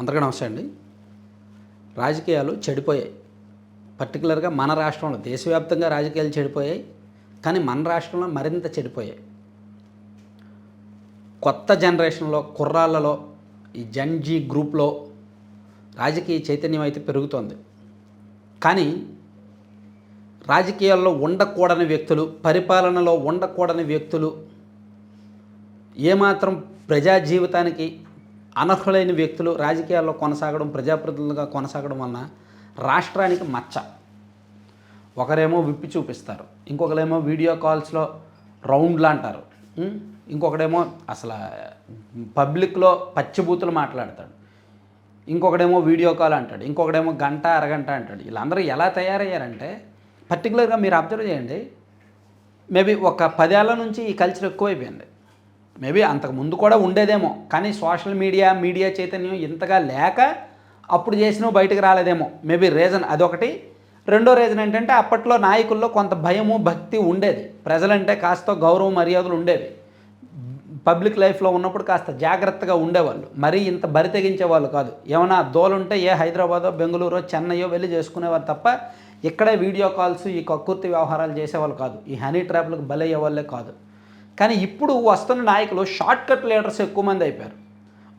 అందరికీ నమస్తే అండి. రాజకీయాలు చెడిపోయాయి. పర్టికులర్గా మన రాష్ట్రంలో, దేశవ్యాప్తంగా రాజకీయాలు చెడిపోయాయి. కానీ మన రాష్ట్రంలో మరింత చెడిపోయాయి. కొత్త జనరేషన్లో కుర్రాళ్ళలో ఈ జెన్జీ గ్రూప్లో రాజకీయ చైతన్యం అయితే పెరుగుతోంది. కానీ రాజకీయాల్లో ఉండకూడని వ్యక్తులు, పరిపాలనలో ఉండకూడని వ్యక్తులు, ఏమాత్రం ప్రజా జీవితానికి అనర్హులైన వ్యక్తులు రాజకీయాల్లో కొనసాగడం, ప్రజాప్రతినిధులుగా కొనసాగడం వలన రాష్ట్రానికి మచ్చ. ఒకరేమో విప్పి చూపిస్తారు, ఇంకొకరేమో వీడియో కాల్స్లో రౌండ్లు అంటారు, ఇంకొకడేమో అసలు పబ్లిక్లో పచ్చిబూతులు మాట్లాడతాడు, ఇంకొకడేమో వీడియో కాల్ అంటాడు, ఇంకొకడేమో గంట అరగంట అంటాడు. వీళ్ళందరూ ఎలా తయారయ్యారంటే, పర్టికులర్గా మీరు అబ్జర్వ్ చేయండి, మేబీ ఒక 10 ఏళ్ల నుంచి ఈ కల్చర్ ఎక్కువైపోయింది. మేబీ అంతకు ముందు కూడా ఉండేదేమో, కానీ సోషల్ మీడియా చైతన్యం ఇంతగా లేక అప్పుడు చేసినవి బయటకు రాలేదేమో. మేబీ రీజన్ అదొకటి. రెండో రీజన్ ఏంటంటే, అప్పట్లో నాయకుల్లో కొంత భయము భక్తి ఉండేది. ప్రజలంటే కాస్త గౌరవ మర్యాదలు ఉండేవి. పబ్లిక్ లైఫ్లో ఉన్నప్పుడు కాస్త జాగ్రత్తగా ఉండేవాళ్ళు. మరీ ఇంత బరి తెగించేవాళ్ళు కాదు. ఏమైనా దోలుంటే హైదరాబాదో బెంగళూరో చెన్నైయో వెళ్ళి చేసుకునేవారు తప్ప ఇక్కడే వీడియో కాల్స్, ఈ కక్కుర్తి వ్యవహారాలు చేసేవాళ్ళు కాదు. ఈ హనీ ట్రాప్లకు బలయ్యే వాళ్ళే కాదు. కానీ ఇప్పుడు వస్తున్న నాయకులు షార్ట్ కట్ లీడర్స్ ఎక్కువ మంది అయిపోయారు.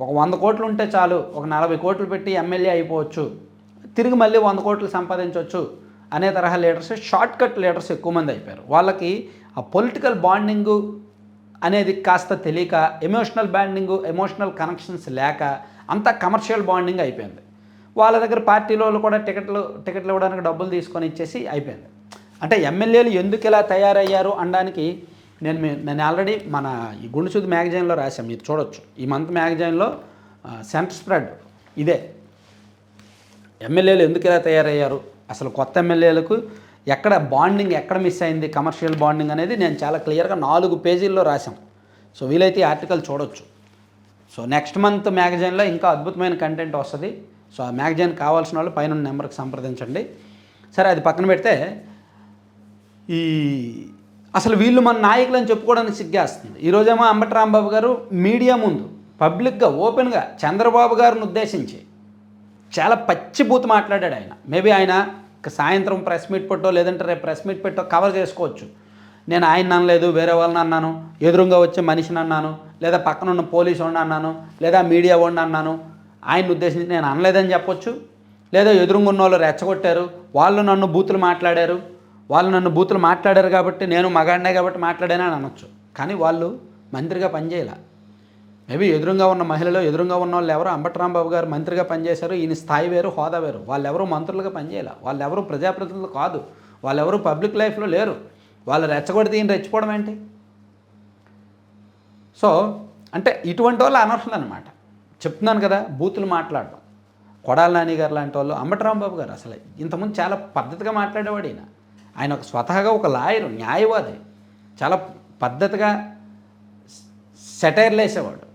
ఒక 100 కోట్లు ఉంటే చాలు, ఒక 40 కోట్లు పెట్టి ఎమ్మెల్యే అయిపోవచ్చు, తిరిగి మళ్ళీ 100 కోట్లు సంపాదించవచ్చు అనే తరహా లీడర్స్, షార్ట్ కట్ లీడర్స్ ఎక్కువ మంది అయిపోయారు. వాళ్ళకి ఆ పొలిటికల్ బాండింగు అనేది కాస్త తెలియక, ఎమోషనల్ బాండింగు, ఎమోషనల్ కనెక్షన్స్ లేక అంతా కమర్షియల్ బాండింగ్ అయిపోయింది. వాళ్ళ దగ్గర పార్టీలో కూడా టికెట్లు ఇవ్వడానికి డబ్బులు తీసుకొని ఇచ్చేసి అయిపోయింది. అంటే ఎమ్మెల్యేలు ఎందుకు ఇలా తయారయ్యారు అనడానికి నేను ఆల్రెడీ మన ఈ గుండుసూది మ్యాగజైన్లో రాశాను, మీరు చూడొచ్చు. ఈ మంత్ మ్యాగజైన్లో సెంటర్ స్ప్రెడ్ ఇదే, ఎమ్మెల్యేలు ఎందుకు ఇలా తయారయ్యారు, అసలు కొత్త ఎమ్మెల్యేలకు ఎక్కడ బాండింగ్ ఎక్కడ మిస్ అయింది, కమర్షియల్ బాండింగ్ అనేది నేను చాలా క్లియర్గా 4 పేజీల్లో రాశాం. సో వీలైతే ఈ ఆర్టికల్ చూడొచ్చు. సో నెక్స్ట్ మంత్ మ్యాగజైన్లో ఇంకా అద్భుతమైన కంటెంట్ వస్తుంది. సో ఆ మ్యాగజైన్ కావాల్సిన వాళ్ళు పైన నెంబర్కి సంప్రదించండి. సరే, అది పక్కన పెడితే, ఈ అసలు వీళ్ళు మన నాయకులని చెప్పుకోవడానికి సిగ్గేస్తుంది. ఈరోజేమో అంబటి రాంబాబు గారు మీడియా ముందు పబ్లిక్గా ఓపెన్గా చంద్రబాబు గారిని ఉద్దేశించి చాలా పచ్చిబూతు మాట్లాడాడు ఆయన. మేబీ ఆయన సాయంత్రం ప్రెస్ మీట్ పెట్టో లేదంటే రేపు ప్రెస్ మీట్ పెట్టో కవర్ చేసుకోవచ్చు. నేను ఆయన అనలేదు, వేరే వాళ్ళని అన్నాను, ఎదురుగా వచ్చే మనిషిని అన్నాను, లేదా పక్కన ఉన్న పోలీసు వాడిని అన్నాను, లేదా మీడియా వాడిని అన్నాను, ఆయన ఉద్దేశించి నేను అనలేదని చెప్పొచ్చు. లేదా ఎదురుగా ఉన్న వాళ్ళు రెచ్చగొట్టారు, వాళ్ళు నన్ను బూతులు మాట్లాడారు కాబట్టి నేను మగాడినే కాబట్టి మాట్లాడాను అని అనొచ్చు. కానీ వాళ్ళు మంత్రిగా పనిచేయాల. మేబీ ఎదురుగా ఉన్న మహిళలు, ఎదురుగా ఉన్న వాళ్ళు ఎవరో అంబటి రాంబాబు గారు మంత్రిగా పనిచేశారు. ఈయన స్థాయి వేరు, హోదా వేరు. వాళ్ళెవరూ మంత్రులుగా పనిచేయాల, వాళ్ళెవరూ ప్రజాప్రతినిధులు కాదు, వాళ్ళెవరూ పబ్లిక్ లైఫ్లో లేరు. వాళ్ళు రెచ్చగొడితే ఈయన రెచ్చిపోవడం ఏంటి? సో అంటే ఇటువంటి వాళ్ళు అనర్హులు అనమాట. చెప్తున్నాను కదా, బూతులు మాట్లాడడం. కొడాలి నాని గారు లాంటి వాళ్ళు, అంబటి రాంబాబు గారు అసలు ఇంతకుముందు చాలా పద్ధతిగా మాట్లాడేవాడు. ఆయన ఒక స్వతహాగా ఒక లాయరు, న్యాయవాది, చాలా పద్ధతిగా సెటైర్లు వేసేవాడు.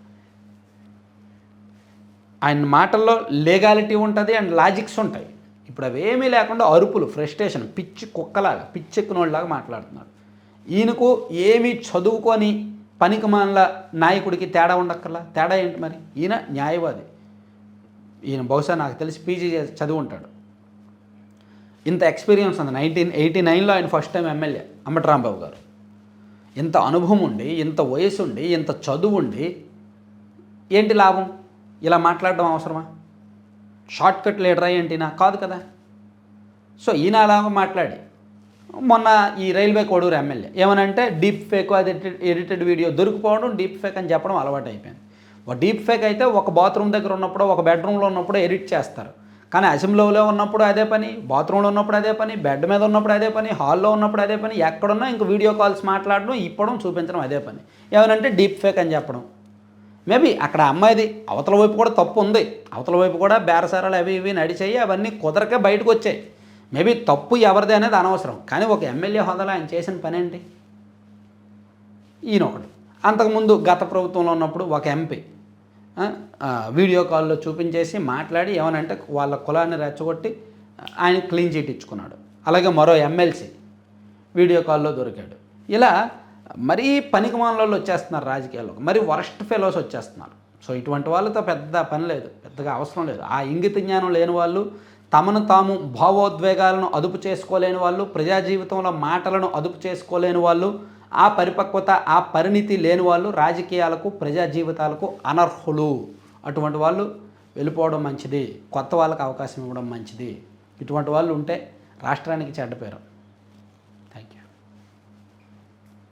ఆయన మాటల్లో లీగాలిటీ ఉంటుంది అండ్ లాజిక్స్ ఉంటాయి. ఇప్పుడు అవేమీ లేకుండా అరుపులు, ఫ్రస్ట్రేషన్, పిచ్చి కుక్కలాగా, పిచ్చెక్కినోళ్ళలాగా మాట్లాడుతున్నాడు. ఈయనకు ఏమీ చదువుకొని పనికిమాల నాయకుడికి తేడా ఉండక్కర్లా. తేడా ఏంటి మరి? ఈయన న్యాయవాది. ఈయన బహుశా నాకు తెలిసి పీజీ చదివి ఉంటాడు. ఇంత ఎక్స్పీరియన్స్ ఉంది. 1989లో ఆయన first time MLA Ambati Rambabu గారు. ఇంత అనుభవం ఉండి, ఇంత వయసు ఉండి, ఇంత చదువు ఉండి ఏంటి లాభం? ఇలా మాట్లాడడం అవసరమా? షార్ట్ కట్ లీడర్ ఏంటినా? కాదు కదా. సో ఈయన అలాగ మాట్లాడి మొన్న ఈ రైల్వే కోడూరు ఎమ్మెల్యే ఏమనంటే డీప్ ఫేక్, అది ఎడిటెడ్ వీడియో దొరికిపోవడం, డీప్ ఫేక్ అని చెప్పడం అలవాటు అయిపోయింది. ఒక డీప్ ఫేక్ అయితే ఒక బాత్రూమ్ దగ్గర ఉన్నప్పుడు, ఒక బెడ్రూమ్లో ఉన్నప్పుడు ఎడిట్ చేస్తారు. కానీ అసెంబ్లీలో ఉన్నప్పుడు అదే పని, బాత్రూంలో ఉన్నప్పుడు అదే పని, బెడ్ మీద ఉన్నప్పుడు అదే పని, హాల్లో ఉన్నప్పుడు అదే పని, ఎక్కడున్నా ఇంక వీడియో కాల్స్ మాట్లాడడం, ఇప్పడం, చూపించడం అదే పని. ఏమనంటే డీప్ ఫేక్ అని చెప్పడం. మేబీ అక్కడ అమ్మాయిది అవతల వైపు కూడా తప్పు ఉంది. అవతల వైపు కూడా బేరసారాలు అవి ఇవి నడిచాయి, అవన్నీ కుదరకే బయటకు వచ్చాయి. మేబీ తప్పు ఎవరిది అనేది అనవసరం. కానీ ఒక ఎమ్మెల్యే హోదాలో ఆయన చేసిన పని ఏంటి? ఈయనొకడు. అంతకుముందు గత ప్రభుత్వంలో ఉన్నప్పుడు ఒక ఎంపీ వీడియో కాల్లో చూపించేసి మాట్లాడి ఏమనంటే వాళ్ళ కులాన్ని రెచ్చగొట్టి ఆయన క్లీన్ చీట్ ఇచ్చుకున్నాడు. అలాగే మరో ఎమ్మెల్సీ వీడియో కాల్లో దొరికాడు. ఇలా మరీ పనికిమాలలో వచ్చేస్తున్నారు రాజకీయాల్లో, మరీ వరస్ట్ ఫెలోస్ వచ్చేస్తున్నారు. సో ఇటువంటి వాళ్ళతో పెద్ద పని లేదు, పెద్దగా అవసరం లేదు. ఆ ఇంగిత జ్ఞానం లేని వాళ్ళు, తమను తాము భావోద్వేగాలను అదుపు చేసుకోలేని వాళ్ళు, ప్రజా జీవితంలో మాటలను అదుపు చేసుకోలేని వాళ్ళు, ఆ పరిపక్వత ఆ పరిణితి లేని వాళ్ళు రాజకీయాలకు ప్రజా జీవితాలకు అనర్హులు. అటువంటి వాళ్ళు వెళ్ళిపోవడం మంచిది, కొత్త వాళ్ళకి అవకాశం ఇవ్వడం మంచిది. ఇటువంటి వాళ్ళు ఉంటే రాష్ట్రానికి చెడ్డ పేరు.